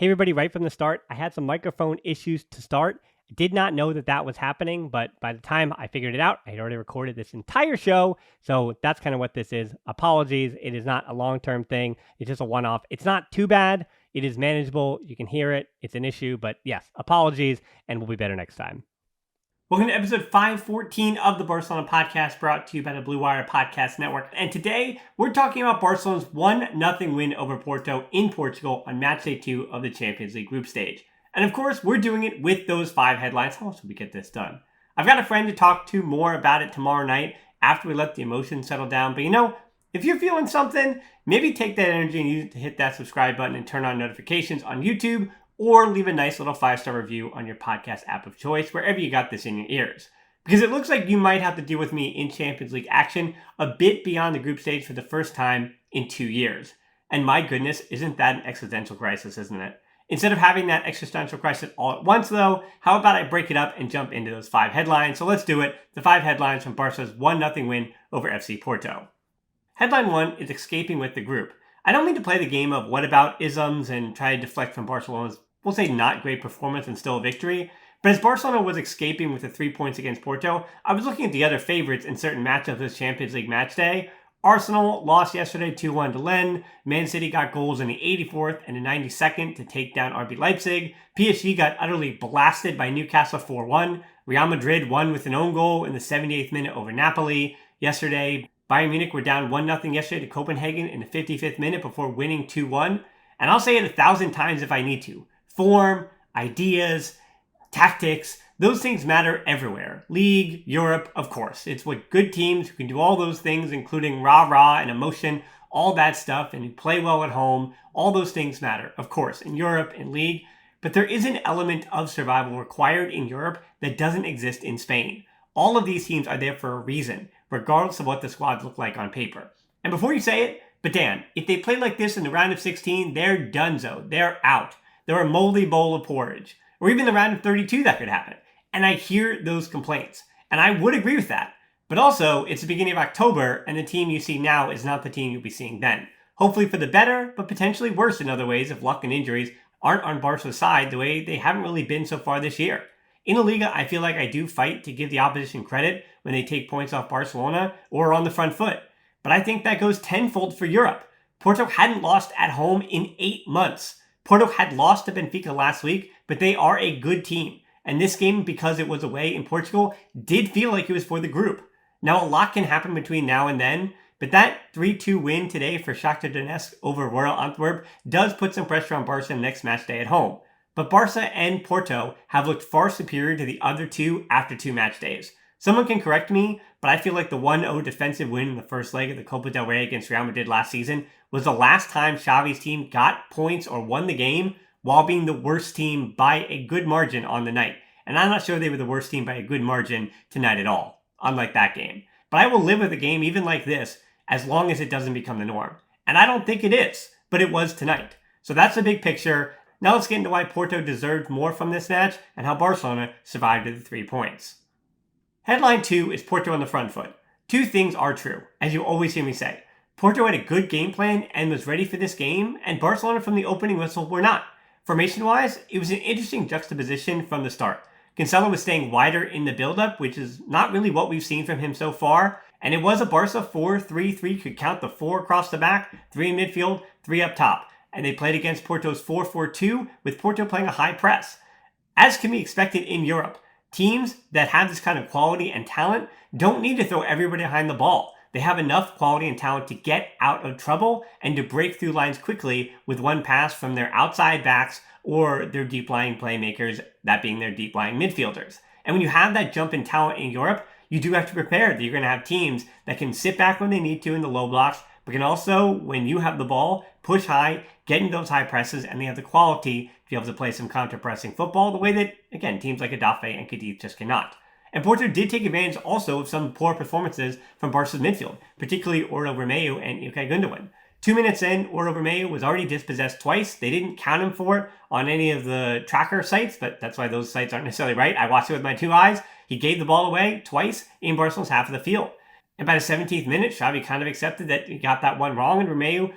Hey everybody, right from the start, I had some microphone issues to start. I did not know that that was happening, but by the time I figured it out, I had already recorded this entire show. So that's kind of what this is. Apologies. It is not a long-term thing. It's just a one-off. It's not too bad. It is manageable. You can hear it. It's an issue, but yes, apologies, and we'll be better next time. Welcome to episode 514 of the Barcelona podcast, brought to you by the Blue Wire Podcast Network. And today, we're talking about Barcelona's 1-0 win over Porto in Portugal on match day 2 of the Champions League group stage. And of course, we're doing it with those 5 headlines. How else would we get this done? I've got a friend to talk to more about it tomorrow night after we let the emotions settle down. But you know, if you're feeling something, maybe take that energy and use it to hit that subscribe button and turn on notifications on YouTube, or leave a nice little 5-star review on your podcast app of choice, wherever you got this in your ears. Because it looks like you might have to deal with me in Champions League action a bit beyond the group stage for the first time in 2 years. And my goodness, isn't that an existential crisis, isn't it? Instead of having that existential crisis all at once though, how about I break it up and jump into those 5 headlines? So let's do it. The 5 headlines from Barca's 1-0 win over FC Porto. Headline 1 is escaping with the group. I don't mean to play the game of what about isms and try to deflect from Barcelona's, we'll say, not great performance and still a victory. But as Barcelona was escaping with the 3 points against Porto, I was looking at the other favorites in certain matchups this Champions League match day. Arsenal lost yesterday 2-1 to Lens. Man City got goals in the 84th and the 92nd to take down RB Leipzig. PSG got utterly blasted by Newcastle 4-1. Real Madrid won with an own goal in the 78th minute over Napoli yesterday. Bayern Munich were down 1-0 yesterday to Copenhagen in the 55th minute before winning 2-1. And I'll say it 1,000 times if I need to. Form, ideas, tactics, those things matter everywhere. League, Europe, of course. It's what good teams who can do all those things, including rah-rah and emotion, all that stuff, and who play well at home, all those things matter, of course, in Europe, in League. But there is an element of survival required in Europe that doesn't exist in Spain. All of these teams are there for a reason, regardless of what the squads look like on paper. And before you say it, but Dan, if they play like this in the round of 16, they're donezo. They're out. They're a moldy bowl of porridge. Or even the round of 32 that could happen. And I hear those complaints. And I would agree with that. But also, it's the beginning of October, and the team you see now is not the team you'll be seeing then. Hopefully for the better, but potentially worse in other ways if luck and injuries aren't on Barca's side the way they haven't really been so far this year. In La Liga, I feel like I do fight to give the opposition credit when they take points off Barcelona or on the front foot. But I think that goes tenfold for Europe. Porto hadn't lost at home in 8 months. Porto had lost to Benfica last week, but they are a good team. And this game, because it was away in Portugal, did feel like it was for the group. Now, a lot can happen between now and then, but that 3-2 win today for Shakhtar Donetsk over Royal Antwerp does put some pressure on Barca next match day at home. But Barca and Porto have looked far superior to the other two after 2 match days. Someone can correct me, but I feel like the 1-0 defensive win in the first leg of the Copa del Rey against Real Madrid last season was the last time Xavi's team got points or won the game while being the worst team by a good margin on the night. And I'm not sure they were the worst team by a good margin tonight at all, unlike that game. But I will live with a game even like this as long as it doesn't become the norm. And I don't think it is, but it was tonight. So that's the big picture. Now let's get into why Porto deserved more from this match and how Barcelona survived to the 3 points. Headline 2 is Porto on the front foot. 2 things are true, as you always hear me say. Porto had a good game plan and was ready for this game, and Barcelona from the opening whistle were not. Formation-wise, it was an interesting juxtaposition from the start. Cancelo was staying wider in the build-up, which is not really what we've seen from him so far, and it was a Barca 4-3-3, could count the 4 across the back, 3 in midfield, 3 up top. And they played against Porto's 4-4-2, with Porto playing a high press. As can be expected in Europe, teams that have this kind of quality and talent don't need to throw everybody behind the ball. They have enough quality and talent to get out of trouble and to break through lines quickly with one pass from their outside backs or their deep-lying playmakers, that being their deep-lying midfielders. And when you have that jump in talent in Europe, you do have to prepare that you're going to have teams that can sit back when they need to in the low blocks, but can also, when you have the ball, push high, get into those high presses, and they have the quality to be able to play some counter-pressing football the way that, again, teams like Adafe and Cadiz just cannot. And Porto did take advantage also of some poor performances from Barca's midfield, particularly Oriol Romeu and Ilkay Gundogan. 2 minutes in, Oriol Romeu was already dispossessed twice. They didn't count him for it on any of the tracker sites, but that's why those sites aren't necessarily right. I watched it with my 2 eyes. He gave the ball away twice in Barcelona's half of the field. And by the 17th minute, Xavi kind of accepted that he got that one wrong, and Romeu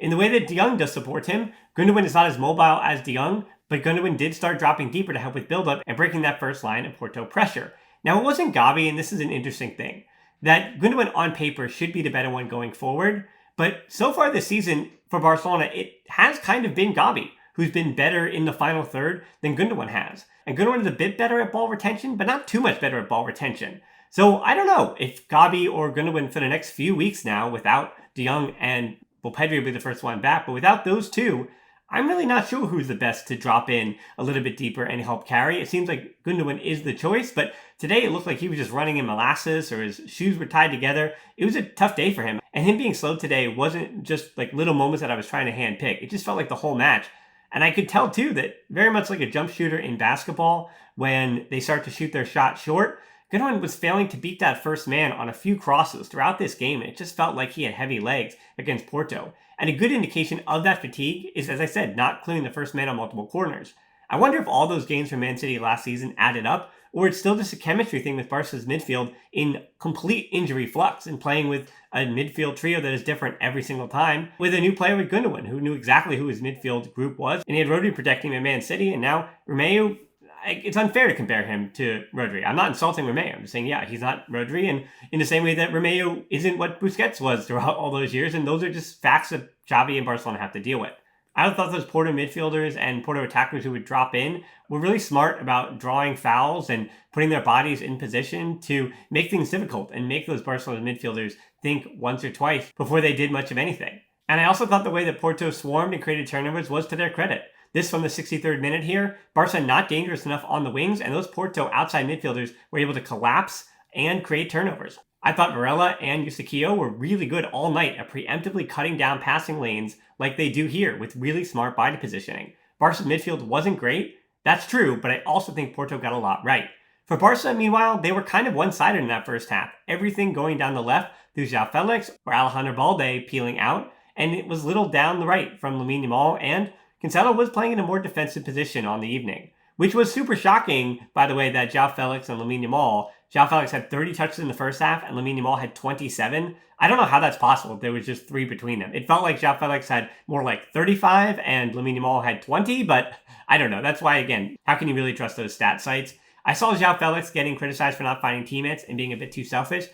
In the way that De Jong does support him, Gundogan is not as mobile as De Jong, but Gundogan did start dropping deeper to help with build-up and breaking that first line of Porto pressure. Now, it wasn't Gavi, and this is an interesting thing, that Gundogan on paper should be the better one going forward, but so far this season for Barcelona, it has kind of been Gavi, who's been better in the final third than Gundogan has. And Gundogan is a bit better at ball retention, but not too much better at ball retention. So I don't know if Gavi or Gundogan for the next few weeks now, without De Jong and Pedri will be the first one back, but without those two, I'm really not sure who's the best to drop in a little bit deeper and help carry. It seems like Gundogan is the choice, but today it looked like he was just running in molasses or his shoes were tied together. It was a tough day for him. And him being slow today wasn't just like little moments that I was trying to hand pick. It just felt like the whole match. And I could tell too that very much like a jump shooter in basketball, when they start to shoot their shot short, Gundogan was failing to beat that first man on a few crosses throughout this game. And it just felt like he had heavy legs against Porto. And a good indication of that fatigue is, as I said, not clearing the first man on multiple corners. I wonder if all those games from Man City last season added up, or it's still just a chemistry thing with Barca's midfield in complete injury flux and playing with a midfield trio that is different every single time, with a new player with Gundogan, who knew exactly who his midfield group was, and he had Rodri protecting him at Man City, and now Romeu, it's unfair to compare him to Rodri. I'm not insulting Romeu. I'm just saying, yeah, he's not Rodri, and in the same way that Romeu isn't what Busquets was throughout all those years, and those are just facts that Xavi and Barcelona have to deal with. I thought those Porto midfielders and Porto attackers who would drop in were really smart about drawing fouls and putting their bodies in position to make things difficult and make those Barcelona midfielders think once or twice before they did much of anything. And I also thought the way that Porto swarmed and created turnovers was to their credit. This from the 63rd minute here, Barca not dangerous enough on the wings, and those Porto outside midfielders were able to collapse and create turnovers. I thought Varela and Eusebio were really good all night at preemptively cutting down passing lanes like they do here with really smart body positioning. Barca's midfield wasn't great, that's true, but I also think Porto got a lot right. For Barca, meanwhile, they were kind of one-sided in that first half. Everything going down the left through João Felix or Alejandro Balde peeling out, and it was little down the right from Lamine Yamal, and Cancelo was playing in a more defensive position on the evening, which was super shocking, by the way, that João Felix and Lamine Yamal, João Felix had 30 touches in the first half and Lamine Yamal had 27. I don't know how that's possible if there was just 3 between them. It felt like João Felix had more like 35 and Lamine Yamal had 20, but I don't know. That's why, again, how can you really trust those stat sites? I saw João Felix getting criticized for not finding teammates and being a bit too selfish,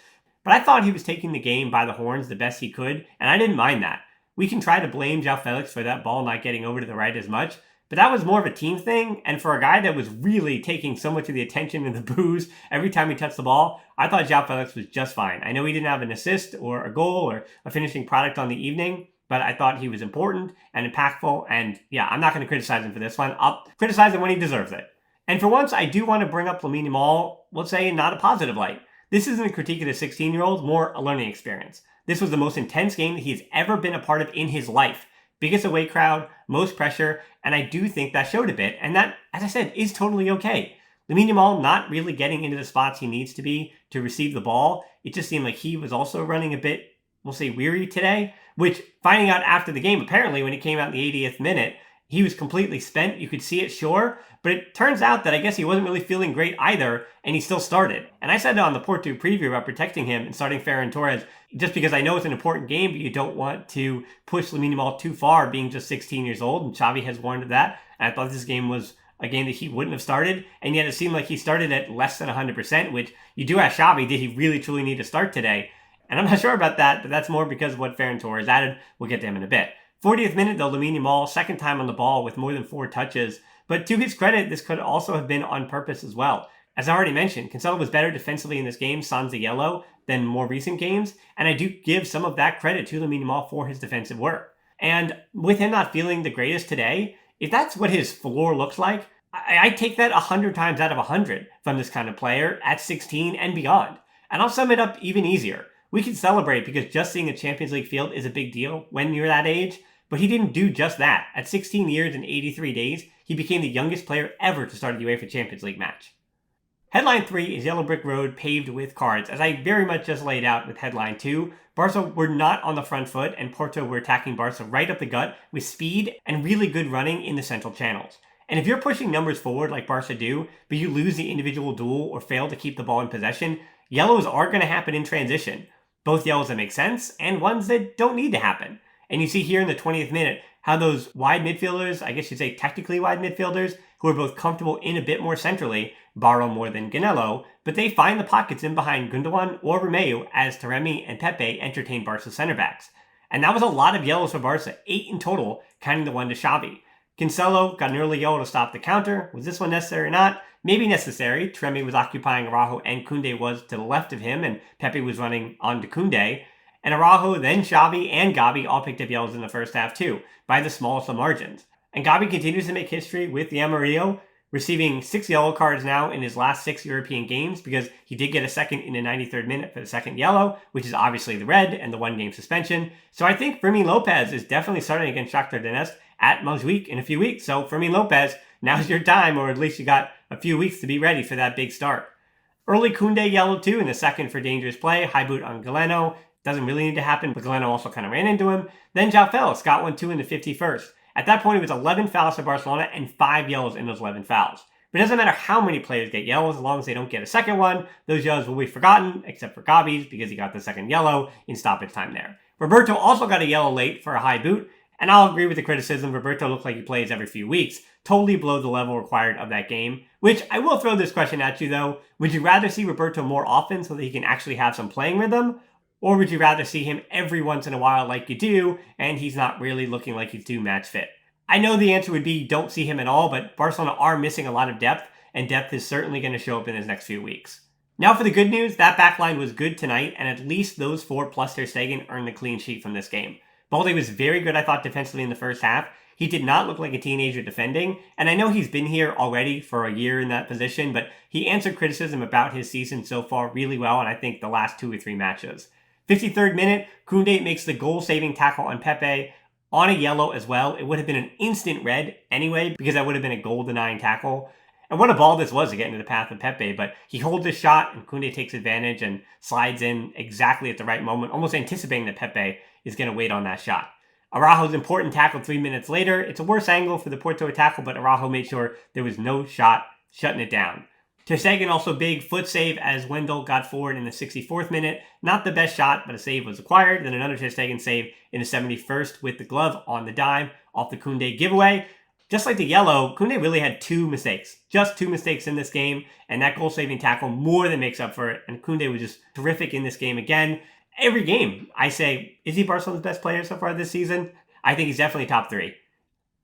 but I thought he was taking the game by the horns the best he could, and I didn't mind that. We can try to blame João Felix for that ball not getting over to the right as much, but that was more of a team thing, and for a guy that was really taking so much of the attention and the boos every time he touched the ball, I thought João Felix was just fine. I know he didn't have an assist or a goal or a finishing product on the evening, but I thought he was important and impactful, and yeah, I'm not going to criticize him for this one. I'll criticize him when he deserves it. And for once, I do want to bring up Lamine Yamal, let's say, in not a positive light. This isn't a critique of the 16-year-old, more a learning experience. This was the most intense game that he's ever been a part of in his life. Biggest away crowd, most pressure, and I do think that showed a bit, and that, as I said, is totally okay. Lamine Yamal not really getting into the spots he needs to be to receive the ball. It just seemed like he was also running a bit, we'll say, weary today, which, finding out after the game, apparently when he came out in the 80th minute, he was completely spent. You could see it, sure, but it turns out that I guess he wasn't really feeling great either, and he still started. And I said on the Porto preview about protecting him and starting Ferran Torres, just because I know it's an important game, but you don't want to push Lamine Yamal too far, being just 16 years old, and Xavi has warned of that. And I thought this game was a game that he wouldn't have started, and yet it seemed like he started at less than 100%, which you do ask Xavi, did he really truly need to start today? And I'm not sure about that, but that's more because of what Ferran Torres added. We'll get to him in a bit. 40th minute, though, Lamine Yamal, second time on the ball with more than 4 touches. But to his credit, this could also have been on purpose as well. As I already mentioned, Cancelo was better defensively in this game, sans the yellow, than more recent games. And I do give some of that credit to Lamine Yamal for his defensive work. And with him not feeling the greatest today, if that's what his floor looks like, I take that 100 times out of 100 from this kind of player at 16 and beyond. And I'll sum it up even easier. We can celebrate because just seeing a Champions League field is a big deal when you're that age, but he didn't do just that. At 16 years and 83 days, he became the youngest player ever to start a UEFA Champions League match. Headline 3 is Yellow Brick Road paved with cards. As I very much just laid out with headline 2, Barca were not on the front foot and Porto were attacking Barca right up the gut with speed and really good running in the central channels. And if you're pushing numbers forward like Barca do, but you lose the individual duel or fail to keep the ball in possession, yellows are going to happen in transition. Both yellows that make sense and ones that don't need to happen. And you see here in the 20th minute how those wide midfielders, I guess you'd say technically wide midfielders, who are both comfortable in a bit more centrally, Barro more than Ganello, but they find the pockets in behind Gundogan or Romeu as Taremi and Pepe entertain Barca's center backs. And that was a lot of yellows for Barca, 8 in total, counting the one to Xavi. Cancelo got an early yellow to stop the counter. Was this one necessary or not? Maybe necessary. Taremi was occupying Araujo and Koundé was to the left of him, and Pepe was running onto Koundé. And Araujo, then Xavi, and Gavi all picked up yellows in the first half too, by the smallest of margins. And Gavi continues to make history with the Amarillo, receiving 6 yellow cards now in his last 6 European games because he did get a second in the 93rd minute for the second yellow, which is obviously the red and the 1-game suspension. So I think Fermin Lopez is definitely starting against Shakhtar Donetsk at Montjuic in a few weeks. So Fermin Lopez, now's your time, or at least you got a few weeks to be ready for that big start. Early Koundé yellow too in the second for dangerous play, high boot on Galeno. Doesn't really need to happen, but Galeno also kind of ran into him. Then João Felix got one too in the 51st. At that point, it was 11 fouls for Barcelona and 5 yellows in those 11 fouls. But it doesn't matter how many players get yellows, as long as they don't get a second one, those yellows will be forgotten, except for Gavi's, because he got the second yellow in stoppage time there. Roberto also got a yellow late for a high boot, and I'll agree with the criticism. Roberto looks like he plays every few weeks, totally below the level required of that game. Which, I will throw this question at you though, would you rather see Roberto more often so that he can actually have some playing rhythm? Or would you rather see him every once in a while like you do, and he's not really looking like he's too match fit? I know the answer would be don't see him at all, but Barcelona are missing a lot of depth, and depth is certainly going to show up in his next few weeks. Now for the good news, that backline was good tonight, and at least those 4 plus Ter Stegen earned a clean sheet from this game. Balde was very good, I thought, defensively in the first half. He did not look like a teenager defending, and I know he's been here already for a year in that position, but he answered criticism about his season so far really well, and I think the last 2 or 3 matches. 53rd minute, Koundé makes the goal-saving tackle on Pepe on a yellow as well. It would have been an instant red anyway, because that would have been a goal-denying tackle. And what a ball this was to get into the path of Pepe, but he holds his shot and Koundé takes advantage and slides in exactly at the right moment, almost anticipating that Pepe is going to wait on that shot. Araujo's important tackle 3 minutes later. It's a worse angle for the Porto tackle, but Araujo made sure there was no shot shutting it down. Ter Stegen also big foot save as Wendell got forward in the 64th minute. Not the best shot, but a save was acquired. Then another Ter Stegen save in the 71st with the glove on the dive off the Koundé giveaway. Just like the yellow, Koundé really had 2 mistakes. Just 2 mistakes in this game, and that goal-saving tackle more than makes up for it. And Koundé was just terrific in this game again. Every game, I say, is he Barcelona's best player so far this season? I think he's definitely top 3.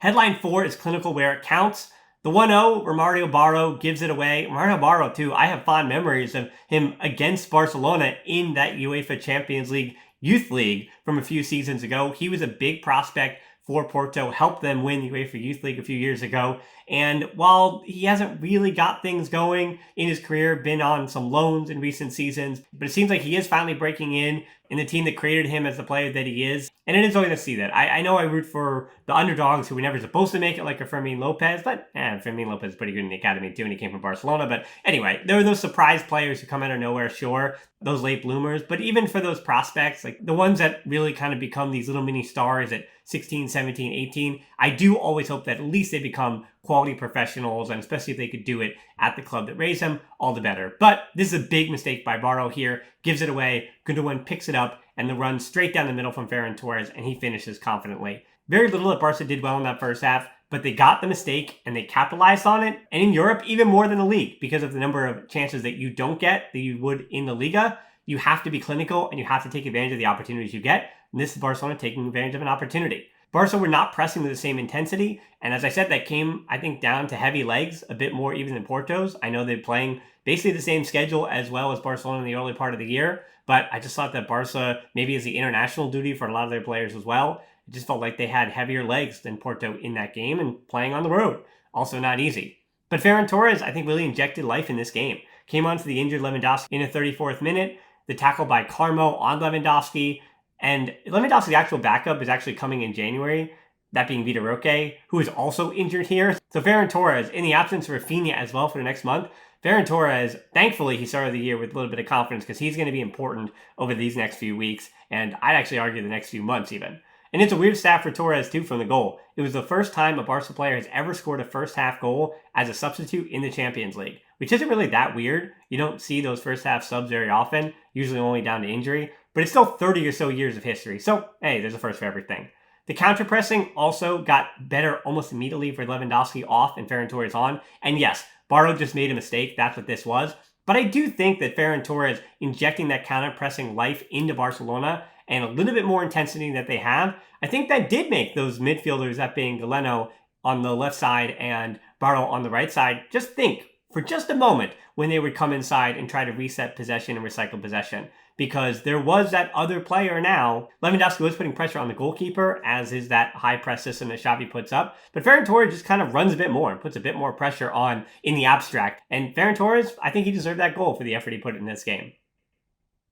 Headline 4 is clinical where it counts. The 1-0, Romario Barro gives it away. Romario Barro, too, I have fond memories of him against Barcelona in that UEFA Champions League Youth League from a few seasons ago. He was a big prospect for Porto, helped them win the UEFA Youth League a few years ago. And while he hasn't really got things going in his career, been on some loans in recent seasons, but it seems like he is finally breaking in the team that created him as the player that he is. And it is always to see that. I know I root for the underdogs who were never supposed to make it, like a Fermin Lopez, but Fermin Lopez is pretty good in the academy too, and he came from Barcelona. But anyway, there are those surprise players who come out of nowhere, sure, those late bloomers. But even for those prospects, like the ones that really kind of become these little mini stars at 16, 17, 18, I do always hope that at least they become quality professionals, and especially if they could do it at the club that raised them, all the better. But this is a big mistake by Barro here. Gives it away. Gundogan picks it up and the run straight down the middle from Ferran Torres, and he finishes confidently. Very little that Barca did well in that first half, but they got the mistake and they capitalized on it. And in Europe, even more than the league, because of the number of chances that you don't get that you would in the Liga, you have to be clinical and you have to take advantage of the opportunities you get. And this is Barcelona taking advantage of an opportunity. Barca were not pressing with the same intensity, and as I said, that came, I think, down to heavy legs, a bit more even than Porto's. I know they're playing basically the same schedule as well as Barcelona in the early part of the year, but I just thought that Barca maybe is the international duty for a lot of their players as well. It just felt like they had heavier legs than Porto in that game, and playing on the road, also not easy. But Ferran Torres, I think, really injected life in this game. Came onto the injured Lewandowski in the 34th minute, the tackle by Carmo on Lewandowski, and Lewandowski's actual backup is actually coming in January, that being Vitor Roque, who is also injured here. So Ferran Torres, in the absence of Rafinha as well for the next month, Ferran Torres, thankfully he started the year with a little bit of confidence because he's going to be important over these next few weeks, and I'd actually argue the next few months even. And it's a weird stat for Torres too from the goal. It was the first time a Barca player has ever scored a first half goal as a substitute in the Champions League, which isn't really that weird. You don't see those first half subs very often, usually only down to injury. but it's still 30 or so years of history. So, hey, there's a first for everything. The counter-pressing also got better almost immediately for Lewandowski off and Ferran Torres on. And yes, Barto just made a mistake. That's what this was. But I do think that Ferran Torres injecting that counter-pressing life into Barcelona and a little bit more intensity that they have, I think that did make those midfielders, that being Galeno on the left side and Barto on the right side, just think for just a moment when they would come inside and try to reset possession and recycle possession. Because there was that other player now. Lewandowski was putting pressure on the goalkeeper, as is that high press system that Xavi puts up. But Ferran Torres just kind of runs a bit more and puts a bit more pressure on in the abstract. And Ferran Torres, I think he deserved that goal for the effort he put in this game.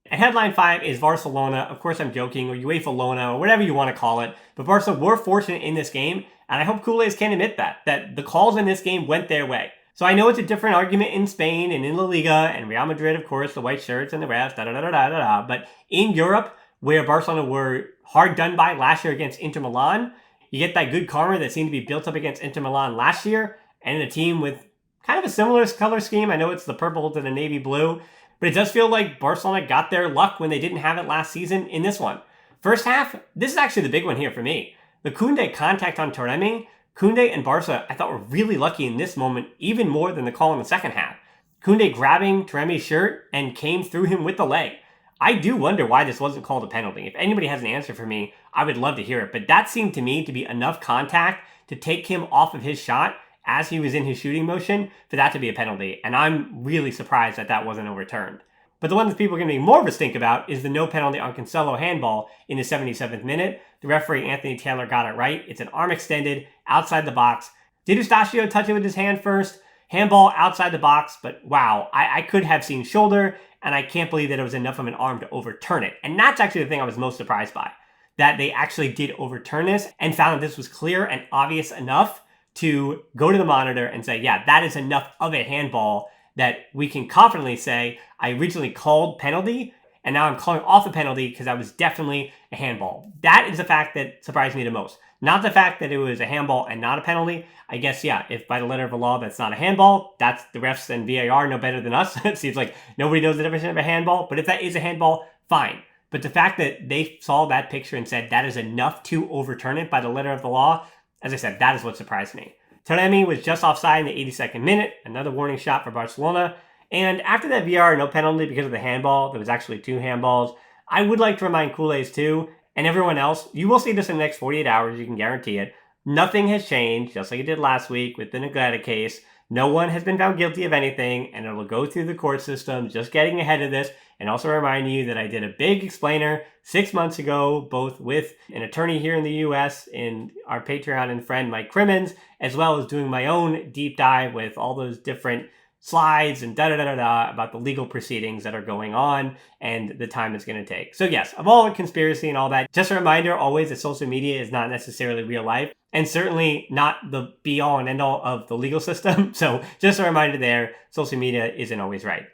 And headline 5 is VARcelona. Of course, I'm joking, or UEFA-lona, or whatever you want to call it. But Barca were fortunate in this game, and I hope Culés can admit that the calls in this game went their way. So I know it's a different argument in Spain and in La Liga and Real Madrid, of course, the white shirts and the refs, da-da-da-da-da-da. But in Europe, where Barcelona were hard done by last year against Inter Milan, you get that good karma that seemed to be built up against Inter Milan last year, and in a team with kind of a similar color scheme. I know it's the purple to the navy blue, but it does feel like Barcelona got their luck when they didn't have it last season in this one. First half, this is actually the big one here for me. The Koundé contact on Taremi, Koundé and Barca, I thought, were really lucky in this moment, even more than the call in the second half. Koundé grabbing Taremi's shirt and came through him with the leg. I do wonder why this wasn't called a penalty. If anybody has an answer for me, I would love to hear it. But that seemed to me to be enough contact to take him off of his shot as he was in his shooting motion for that to be a penalty. And I'm really surprised that that wasn't overturned. But the one that people are going to be more of a stink about is the no penalty on Cancelo handball in the 77th minute. The referee, Anthony Taylor, got it right. It's an arm extended outside the box. Did Eustachio touch it with his hand first? Handball outside the box, but wow, I could have seen shoulder, and I can't believe that it was enough of an arm to overturn it. And that's actually the thing I was most surprised by, that they actually did overturn this and found that this was clear and obvious enough to go to the monitor and say, yeah, that is enough of a handball that we can confidently say, I originally called penalty, and now I'm calling off a penalty because that was definitely a handball. That is the fact that surprised me the most. Not the fact that it was a handball and not a penalty. I guess, yeah, if by the letter of the law that's not a handball, that's the refs and VAR know better than us. It seems like nobody knows the difference of a handball. But if that is a handball, fine. But the fact that they saw that picture and said that is enough to overturn it by the letter of the law, as I said, that is what surprised me. Taremi was just offside in the 82nd minute, another warning shot for Barcelona. And after that VAR no penalty because of the handball, there was actually 2 handballs. I would like to remind Culés too, and everyone else, you will see this in the next 48 hours, you can guarantee it. Nothing has changed, just like it did last week with the Negrete case. No one has been found guilty of anything, and it will go through the court system, just getting ahead of this. And also remind you that I did a big explainer 6 months ago, both with an attorney here in the US and our Patreon and friend Mike Crimmins, as well as doing my own deep dive with all those different slides and da-da-da-da-da about the legal proceedings that are going on and the time it's going to take. So yes, of all the conspiracy and all that, just a reminder always that social media is not necessarily real life and certainly not the be-all and end-all of the legal system. So just a reminder there, social media isn't always right.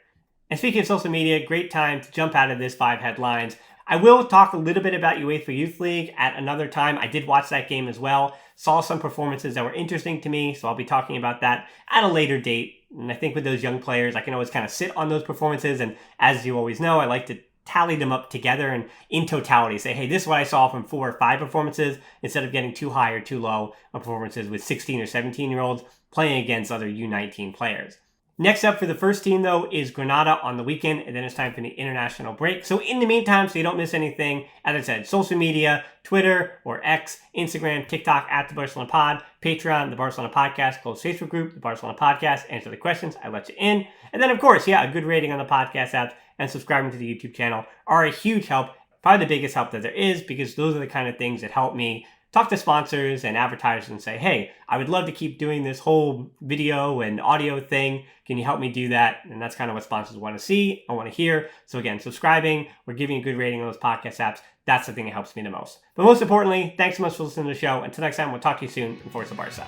And speaking of social media, great time to jump out of this 5 headlines. I will talk a little bit about UEFA Youth League at another time. I did watch that game as well. Saw some performances that were interesting to me, so I'll be talking about that at a later date. And I think with those young players, I can always kind of sit on those performances. And as you always know, I like to tally them up together and in totality say, hey, this is what I saw from 4 or 5 performances instead of getting too high or too low on performances with 16 or 17-year-olds playing against other U19 players. Next up for the first team, though, is Granada on the weekend, and then it's time for the international break. So in the meantime, so you don't miss anything, as I said, social media, Twitter or X, Instagram, TikTok, at the Barcelona Pod, Patreon, the Barcelona Podcast, closed Facebook group, the Barcelona Podcast, answer the questions, I let you in. And then, of course, yeah, a good rating on the podcast apps and subscribing to the YouTube channel are a huge help, probably the biggest help that there is, because those are the kind of things that help me talk to sponsors and advertisers and say, hey, I would love to keep doing this whole video and audio thing. Can you help me do that? And that's kind of what sponsors want to see, I want to hear. So again, subscribing or giving a good rating on those podcast apps, that's the thing that helps me the most. But most importantly, thanks so much for listening to the show. Until next time, we'll talk to you soon. And Forza Barca.